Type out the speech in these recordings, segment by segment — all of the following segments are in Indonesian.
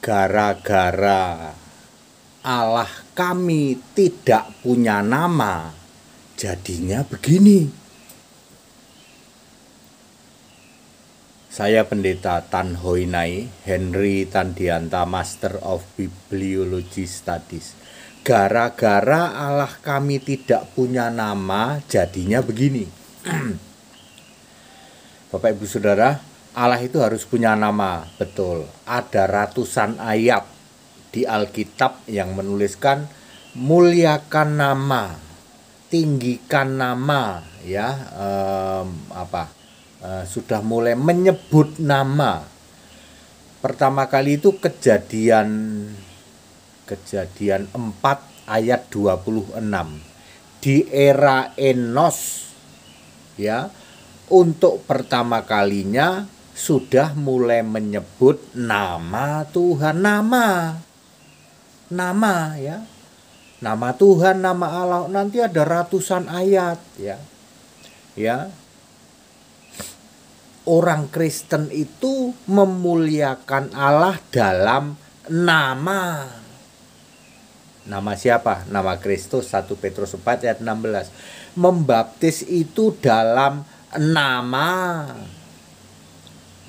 Gara-gara Allah kami tidak punya nama, jadinya begini. Saya Pendeta Tan Hoi Nai, Henry Tandianta, Master of Bibliology Studies. Gara-gara Allah kami tidak punya nama, jadinya begini. Bapak Ibu Saudara, Allah itu harus punya nama, betul. Ada ratusan ayat di Alkitab yang menuliskan muliakan nama, tinggikan nama, ya, sudah mulai menyebut nama. Pertama kali itu kejadian 4 ayat 26 di era Enos, ya, untuk pertama kalinya sudah mulai menyebut nama Tuhan, nama ya, nama Tuhan, nama Allah. Nanti ada ratusan ayat, ya. Orang Kristen itu memuliakan Allah dalam nama. Nama siapa? Nama Kristus. 1 Petrus 4 ayat 16. Membaptis itu dalam nama.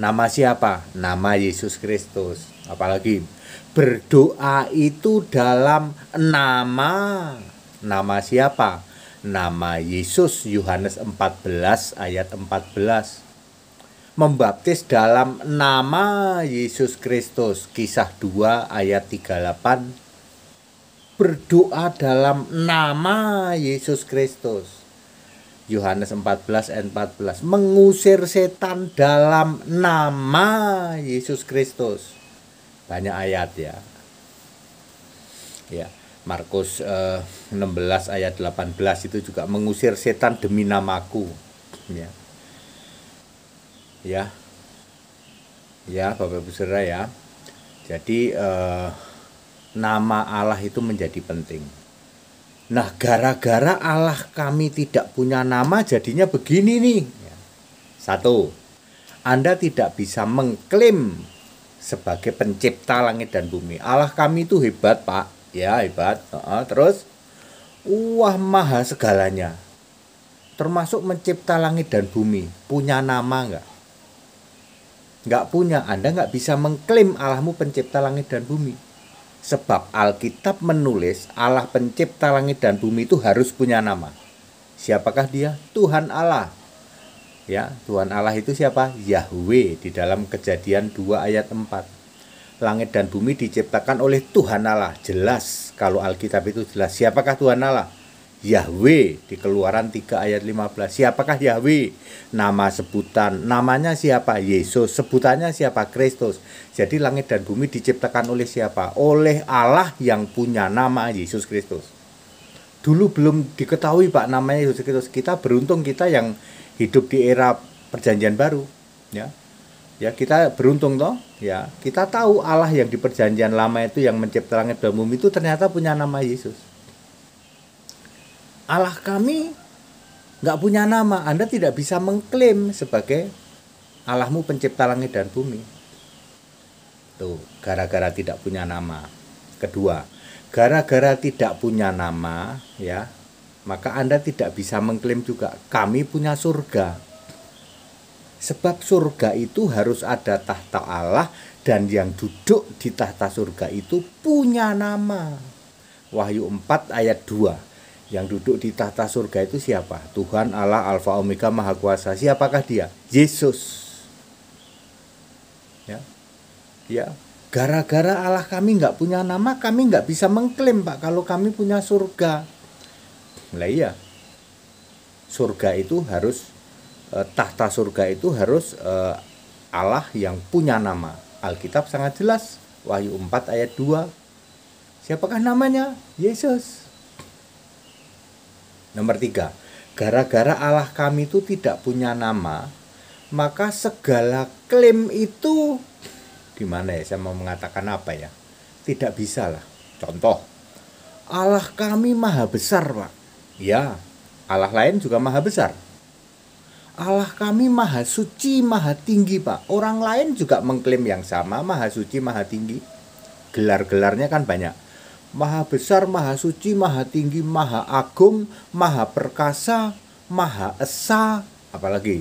Nama siapa? Nama Yesus Kristus. Apalagi berdoa itu dalam nama. Nama siapa? Nama Yesus. Yohanes 14 ayat 14. Membaptis dalam nama Yesus Kristus. Kisah 2 ayat 38. Berdoa dalam nama Yesus Kristus. Yohanes 14 ayat 14. Mengusir setan dalam nama Yesus Kristus. Banyak ayat, ya. Markus 16 ayat 18 itu juga mengusir setan demi namaku. Ya, Bapak Ibu Saudara, ya. Jadi nama Allah itu menjadi penting. Nah, gara-gara Allah kami tidak punya nama, jadinya begini nih. 1. Anda tidak bisa mengklaim sebagai pencipta langit dan bumi. Allah kami itu hebat, Pak. Ya, hebat. Terus, wah, maha segalanya. Termasuk mencipta langit dan bumi. Punya nama enggak? Enggak punya. Anda enggak bisa mengklaim Allahmu pencipta langit dan bumi. Sebab Alkitab menulis Allah pencipta langit dan bumi itu harus punya nama. Siapakah dia? Tuhan Allah. Ya, Tuhan Allah itu siapa? Yahweh di dalam Kejadian 2 ayat 4. Langit dan bumi diciptakan oleh Tuhan Allah. Jelas kalau Alkitab itu jelas. Siapakah Tuhan Allah? Yahweh di Keluaran 3 ayat 15. Siapakah Yahweh? Nama sebutan. Namanya siapa? Yesus. Sebutannya siapa? Kristus. Jadi langit dan bumi diciptakan oleh siapa? Oleh Allah yang punya nama Yesus Kristus. Dulu belum diketahui, Pak, namanya Yesus Kristus. Kita beruntung, kita yang hidup di era Perjanjian Baru, ya. Ya, kita beruntung toh, ya. Kita tahu Allah yang di Perjanjian Lama itu yang mencipta langit dan bumi itu ternyata punya nama Yesus. Allah kami nggak punya nama. Anda tidak bisa mengklaim sebagai Allahmu pencipta langit dan bumi. Tuh, gara-gara tidak punya nama. Kedua, gara-gara tidak punya nama, ya, maka Anda tidak bisa mengklaim juga kami punya surga. Sebab surga itu harus ada tahta Allah, dan yang duduk di tahta surga itu punya nama. Wahyu 4 ayat 2. Yang duduk di tahta surga itu siapa? Tuhan Allah Alfa Omega Maha Kuasa. Siapakah dia? Yesus. Ya. Gara-gara Allah kami nggak punya nama, kami nggak bisa mengklaim, Pak, kalau kami punya surga. Lah iya. Surga itu harus tahta surga itu harus Allah yang punya nama. Alkitab sangat jelas. Wahyu 4 ayat 2. Siapakah namanya? Yesus. Nomor 3, gara-gara Allah kami itu tidak punya nama, maka segala klaim itu, gimana ya, saya mau mengatakan apa ya, tidak bisa lah. Contoh, Allah kami maha besar, Pak. Ya, Allah lain juga maha besar. Allah kami maha suci, maha tinggi, Pak. Orang lain juga mengklaim yang sama, maha suci, maha tinggi. gelar-gelarnya kan banyak. Maha besar, maha suci, maha tinggi, maha agung, maha perkasa, maha esa, apalagi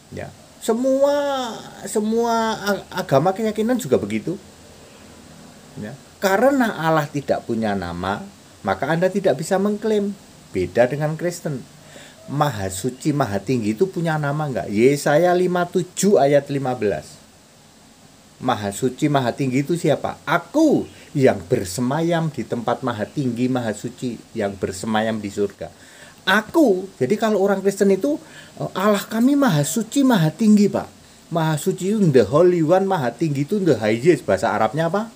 ya. Semua agama keyakinan juga begitu. Ya. Karena Allah tidak punya nama, maka Anda tidak bisa mengklaim. Beda dengan Kristen. Maha suci, maha tinggi itu punya nama enggak? Yesaya 57 ayat 15. Maha suci, maha tinggi itu siapa? Aku yang bersemayam di tempat maha tinggi, maha suci, yang bersemayam di surga. Aku. Jadi kalau orang Kristen itu, Allah kami maha suci, maha tinggi, Pak. Maha suci itu the holy one, maha tinggi itu the highest. Bahasa Arabnya apa?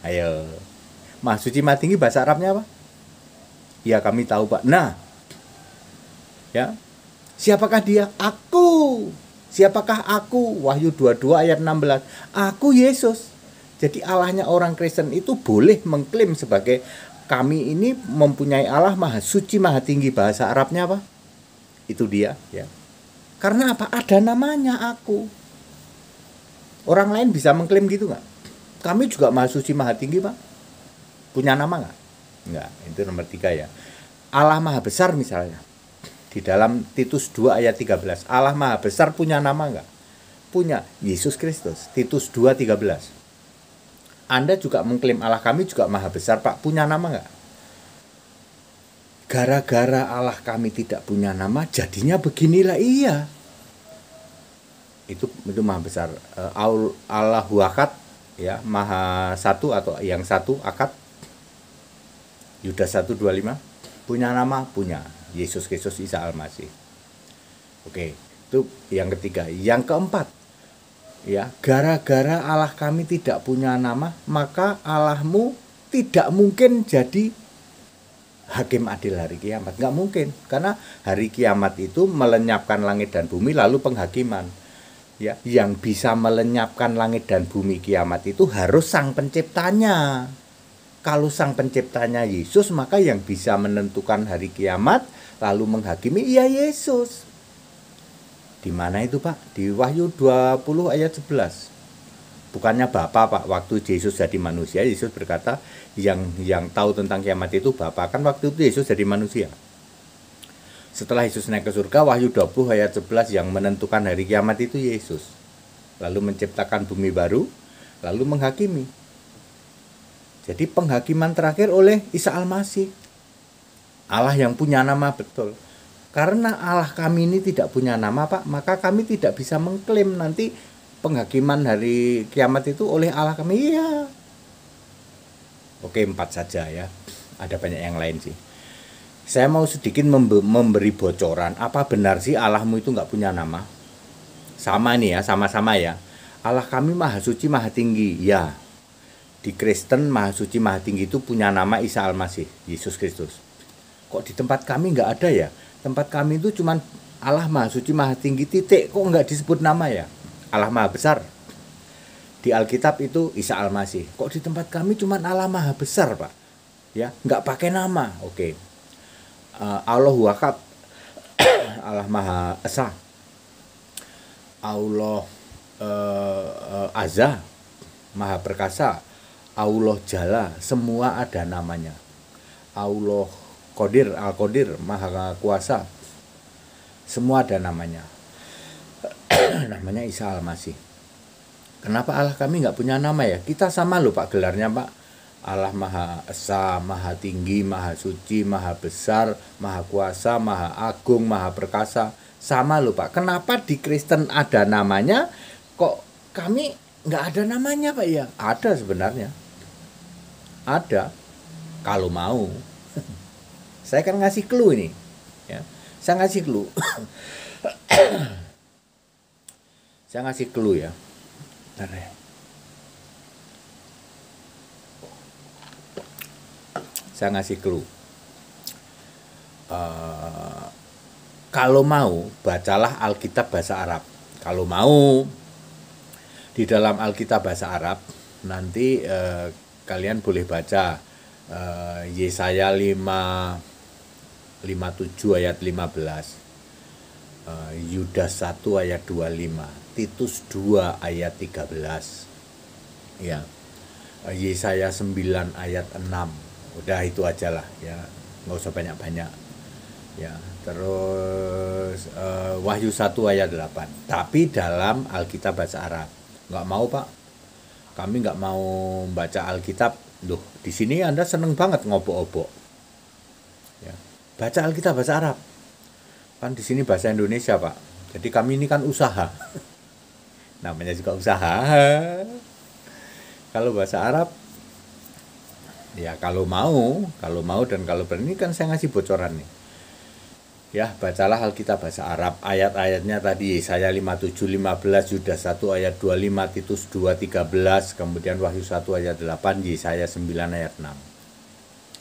Ayo. Maha suci, maha tinggi bahasa Arabnya apa? Ya kami tahu, Pak. Nah, ya, siapakah dia? Aku. Siapakah aku? Wahyu 22 ayat 16. Aku Yesus. Jadi Allahnya orang Kristen itu boleh mengklaim sebagai kami ini mempunyai Allah maha suci, maha tinggi. Bahasa Arabnya apa? Itu dia, ya. Karena apa? Ada namanya aku. Orang lain bisa mengklaim gitu nggak? Kami juga maha suci, maha tinggi, Pak. Punya nama nggak? Nggak. Itu nomor 3 ya. Allah maha besar misalnya. Di dalam Titus 2 ayat 13. Allah maha besar punya nama enggak? Punya. Yesus Kristus. Titus 2 13. Anda juga mengklaim Allah kami juga maha besar, Pak. Punya nama enggak? Gara-gara Allah kami tidak punya nama, jadinya beginilah. Iya. Itu maha besar. Allahu Akad, ya, maha satu atau yang satu akad. Yudas 1:25. Punya nama? Punya. Yesus Kristus Isa Al-Masih. Oke, itu yang ketiga. Yang keempat, ya, gara-gara Allah kami tidak punya nama, maka Allahmu tidak mungkin jadi hakim adil hari kiamat. Nggak mungkin, karena hari kiamat itu melenyapkan langit dan bumi lalu penghakiman. Ya, yang bisa melenyapkan langit dan bumi kiamat itu harus sang penciptanya. Kalau sang penciptanya Yesus, maka yang bisa menentukan hari kiamat lalu menghakimi ya Yesus. Di mana itu, Pak? Di Wahyu 20 ayat 11. Bukannya Bapa, Pak. Waktu Yesus jadi manusia, Yesus berkata yang tahu tentang kiamat itu Bapa. Kan waktu itu Yesus jadi manusia. Setelah Yesus naik ke surga, Wahyu 20 ayat 11, yang menentukan hari kiamat itu Yesus. Lalu menciptakan bumi baru, lalu menghakimi. Jadi penghakiman terakhir oleh Isa Al-Masih. Allah yang punya nama betul. Karena Allah kami ini tidak punya nama, Pak, maka kami tidak bisa mengklaim nanti penghakiman hari kiamat itu oleh Allah kami. Iya. Oke, 4 saja ya. Ada banyak yang lain sih. Saya mau sedikit memberi bocoran. Apa benar sih Allahmu itu nggak punya nama? Sama nih ya, sama-sama ya. Allah kami maha suci, maha tinggi. Ya. Di Kristen maha suci, maha tinggi itu punya nama Isa Al-Masih, Yesus Kristus. Kok di tempat kami nggak ada ya? Tempat kami itu cuman Allah maha suci, maha tinggi, titik. Kok nggak disebut nama ya? Allah maha besar. Di Alkitab itu Isa Al-Masih. Kok di tempat kami cuman Allah maha besar, Pak? Ya, nggak pakai nama. Oke. Allahu Akad. Allah maha esa. Allah Azza, maha perkasa. Allah Jalla, semua ada namanya. Allah Qadir, Al-Qadir, maha kuasa. Semua ada namanya. Namanya Isa Al-Masih. Kenapa Allah kami nggak punya nama ya? Kita sama loh, Pak, gelarnya, Pak. Allah maha esa, maha tinggi, maha suci, maha besar, maha kuasa, maha agung, maha perkasa. Sama loh, Pak. Kenapa di Kristen ada namanya, kok kami nggak ada namanya, Pak ya? Ada sebenarnya. Ada, kalau mau. Saya kan ngasih clue ini, ya. Saya ngasih clue. Saya ngasih clue ya. Bentar ya. Saya ngasih clue. Kalau mau, bacalah Alkitab bahasa Arab. Kalau mau, di dalam Alkitab bahasa Arab nanti kalian boleh baca Yesaya 57 ayat 15, Yudas 1 ayat 25, Titus 2 ayat 13. Ya. Yesaya 9 ayat 6. Udah itu aja lah ya, nggak usah banyak-banyak ya. Terus Wahyu 1 ayat 8. Tapi dalam Alkitab bahasa Arab. Nggak mau Pak, kami nggak mau baca Alkitab. Duh, di sini Anda seneng banget ngobok-obok ya. Baca Alkitab bahasa Arab, kan di sini bahasa Indonesia Pak. Jadi kami ini kan usaha. Namanya juga usaha. Kalau bahasa Arab ya, kalau mau dan kalau berani, kan saya ngasih bocoran nih. Ya, bacalah Alkitab bahasa Arab. Ayat-ayatnya tadi Yesaya 57 15, Yudas 1 ayat 25, Titus 2 13, kemudian Wahyu 1 ayat 8, Yesaya 9 ayat 6.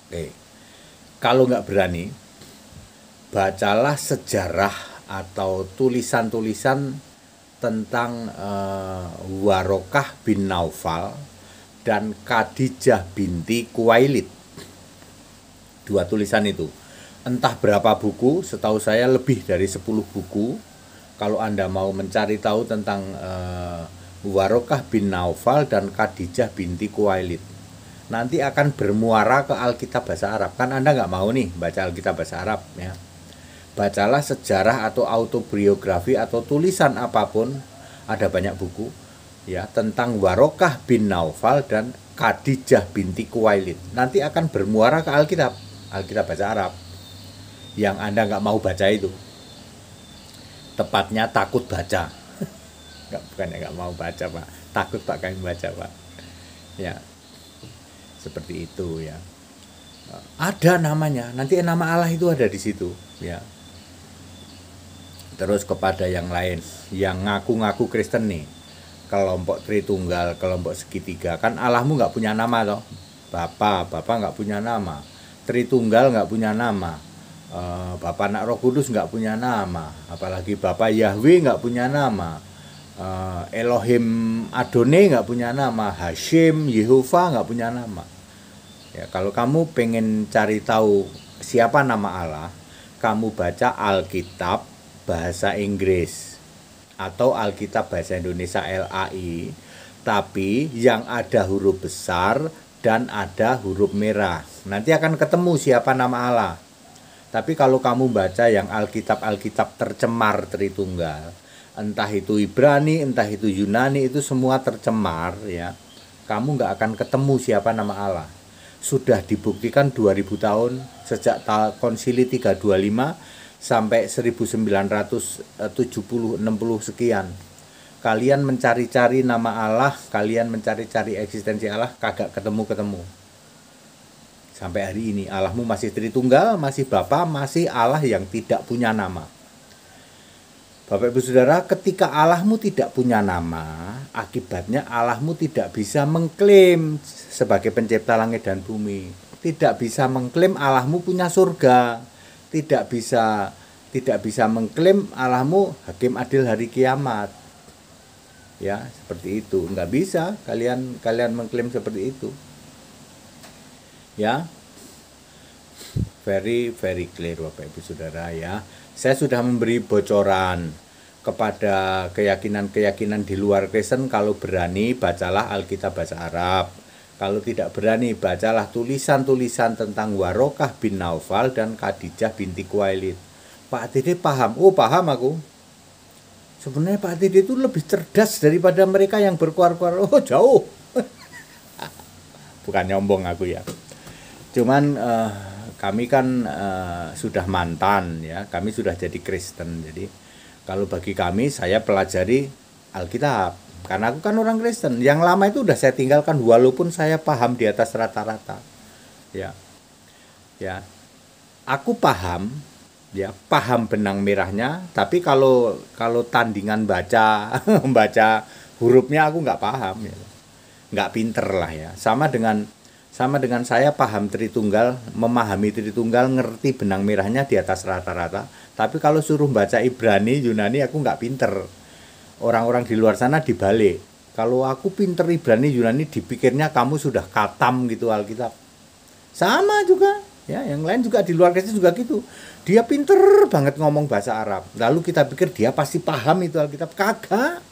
Oke. Kalau nggak berani, bacalah sejarah atau tulisan-tulisan tentang Warokah bin Naufal dan Khadijah binti Khuwailid. Dua tulisan itu. Entah berapa buku, setahu saya lebih dari 10 buku. Kalau Anda mau mencari tahu tentang Warokah bin Naufal dan Khadijah binti Khuwailid, nanti akan bermuara ke Alkitab bahasa Arab. Kan Anda nggak mau nih baca Alkitab bahasa Arab ya. Bacalah sejarah atau autobiografi atau tulisan apapun, ada banyak buku ya, tentang Warokah bin Naufal dan Khadijah binti Khuwailid. Nanti akan bermuara ke Alkitab bahasa Arab. Yang Anda nggak mau baca itu, tepatnya takut baca. Bukannya nggak mau baca Pak, takut Pak kami baca Pak ya, seperti itu ya. Ada namanya, nanti nama Allah itu ada di situ ya. Terus kepada yang lain yang ngaku-ngaku Kristen nih, kelompok Tritunggal, kelompok segitiga, kan Allahmu nggak punya nama toh. Bapa nggak punya nama, Tritunggal nggak punya nama, Bapa Anak Roh Kudus nggak punya nama, apalagi Bapa Yahweh nggak punya nama, Elohim Adonai nggak punya nama, Hashim Yehova nggak punya nama ya. Kalau kamu pengen cari tahu siapa nama Allah, kamu baca Alkitab bahasa Inggris atau Alkitab bahasa Indonesia LAI, tapi yang ada huruf besar dan ada huruf merah. Nanti akan ketemu siapa nama Allah. Tapi kalau kamu baca yang Alkitab tercemar Tritunggal, entah itu Ibrani, entah itu Yunani, itu semua tercemar ya, kamu nggak akan ketemu siapa nama Allah. Sudah dibuktikan 2000 tahun, sejak Konsili 325 sampai 1970-60 sekian. Kalian mencari-cari nama Allah, kalian mencari-cari eksistensi Allah, kagak ketemu-ketemu. Sampai hari ini Allahmu masih Tritunggal, masih Bapa, masih Allah yang tidak punya nama. Bapak Ibu Saudara, ketika Allahmu tidak punya nama, akibatnya Allahmu tidak bisa mengklaim sebagai pencipta langit dan bumi. Tidak bisa mengklaim Allahmu punya surga. Tidak bisa mengklaim Allahmu hakim adil hari kiamat. Ya, seperti itu. Enggak bisa kalian mengklaim seperti itu. Ya. Very clear Bapak Ibu Saudara ya. Saya sudah memberi bocoran kepada keyakinan-keyakinan di luar Kristen. Kalau berani bacalah Alkitab bahasa Arab. Kalau tidak berani, bacalah tulisan-tulisan tentang Warokah bin Naufal dan Khadijah binti Khuwailid. Pak Dede paham? Oh, paham aku. Sebenarnya Pak Dede itu lebih cerdas daripada mereka yang berkuar-kuar. Oh, jauh. Bukan nyombong aku ya. Cuman kami kan sudah mantan ya. Kami sudah jadi Kristen. Jadi kalau bagi kami, saya pelajari Alkitab. Karena aku kan orang Kristen. Yang lama itu udah saya tinggalkan walaupun saya paham di atas rata-rata. Ya. Aku paham benang merahnya, tapi kalau tandingan membaca hurufnya aku nggak paham ya. Nggak pinter lah ya. Sama dengan saya paham Tritunggal, memahami Tritunggal, ngerti benang merahnya di atas rata-rata. Tapi kalau suruh baca Ibrani, Yunani aku nggak pinter. Orang-orang di luar sana dibalik. Kalau aku pinter Ibrani Yunani, dipikirnya kamu sudah khatam gitu Alkitab. Sama juga ya, yang lain juga di luar Kristen juga gitu. Dia pinter banget ngomong bahasa Arab. Lalu kita pikir dia pasti paham itu Alkitab. Kagak.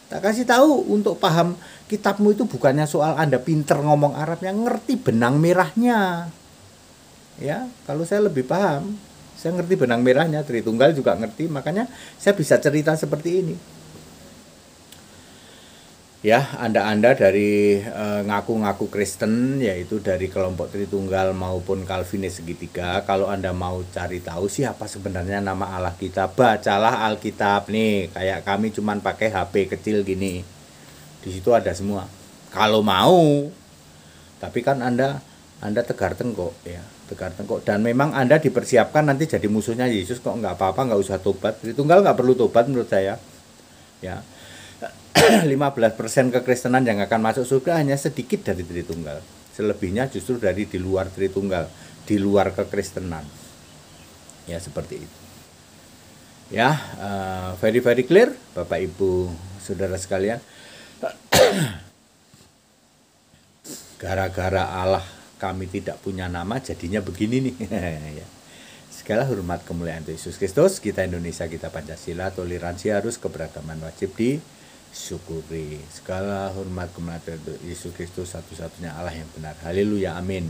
Tak kasih tahu untuk paham kitabmu itu bukannya soal Anda pinter ngomong Arabnya, ngerti benang merahnya. Ya, kalau saya lebih paham, saya ngerti benang merahnya, Tritunggal juga ngerti, makanya saya bisa cerita seperti ini. Ya, Anda dari ngaku-ngaku Kristen, yaitu dari kelompok Tritunggal maupun Calvinis segitiga, kalau Anda mau cari tahu siapa sebenarnya nama Allah kita, bacalah Alkitab nih. Kayak kami cuman pakai HP kecil gini. Di situ ada semua. Kalau mau. Tapi kan Anda tegar tengkok ya, tegar tengkok, dan memang Anda dipersiapkan nanti jadi musuhnya Yesus kok. Nggak apa-apa, nggak usah tobat. Tritunggal nggak perlu tobat menurut saya. Ya. 15% kekristenan yang akan masuk surga hanya sedikit dari Tritunggal. Selebihnya justru dari di luar Tritunggal, di luar kekristenan. Ya, seperti itu. Ya, very clear Bapak Ibu Saudara sekalian. Gara-gara Allah kami tidak punya nama, jadinya begini nih. Ya. Segala hormat kemuliaan Yesus Kristus, kita Indonesia, kita Pancasila, toleransi harus, keberagaman wajib disyukuri. Segala hormat kemuliaan Yesus Kristus, satu-satunya Allah yang benar. Haleluya, amin.